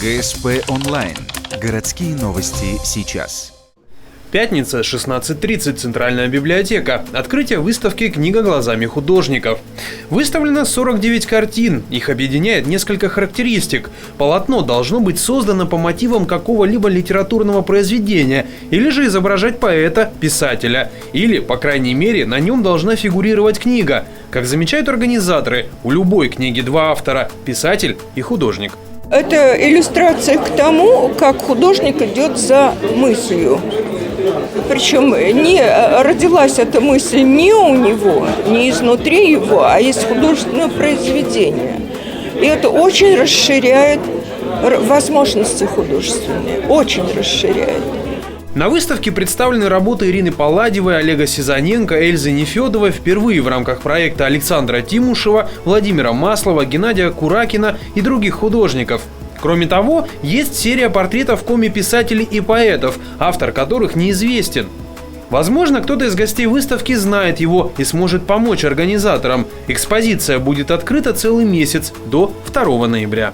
ГСП онлайн. Городские новости сейчас. Пятница, 16:30, Центральная библиотека. Открытие выставки «Книга глазами художников». Выставлено 49 картин. Их объединяет несколько характеристик. Полотно должно быть создано по мотивам какого-либо литературного произведения, или же изображать поэта, писателя. Или, по крайней мере, на нем должна фигурировать книга. Как замечают организаторы, у любой книги два автора – писатель и художник. Это иллюстрация к тому, как художник идет за мыслью. Причем не родилась эта мысль не у него, не изнутри его, а из художественного произведения. И это очень расширяет возможности художественные, очень расширяет. На выставке представлены работы Ирины Палладиевой, Олега Сизаненко, Эльзы Нефедовой впервые в рамках проекта Александра Тимушева, Владимира Маслова, Геннадия Куракина и других художников. Кроме того, есть серия портретов коми-писателей и поэтов, автор которых неизвестен. Возможно, кто-то из гостей выставки знает его и сможет помочь организаторам. Экспозиция будет открыта целый месяц, до 2 ноября.